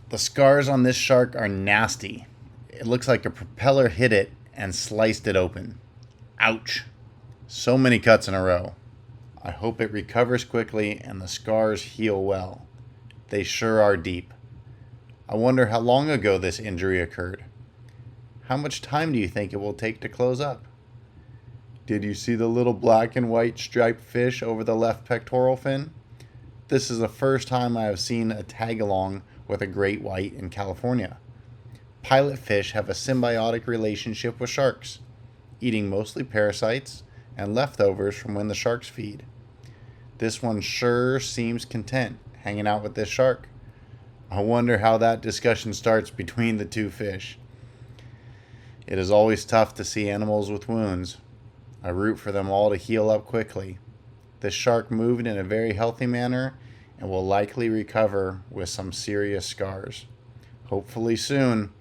The scars on this shark are nasty. It looks like a propeller hit it and sliced it open. Ouch. So many cuts in a row. I hope it recovers quickly and the scars heal well. They sure are deep. I wonder how long ago this injury occurred. How much time do you think it will take to close up? Did you see the little black and white striped fish over the left pectoral fin? This is the first time I have seen a tagalong with a great white in California. Pilotfish have a symbiotic relationship with sharks, eating mostly parasites and leftovers from when the sharks feed. This one sure seems content hanging out with this shark. I wonder how that discussion starts between the two fish. It is always tough to see animals with wounds. I root for them all to heal up quickly. This shark moved in a very healthy manner and will likely recover with some serious scars. Hopefully soon.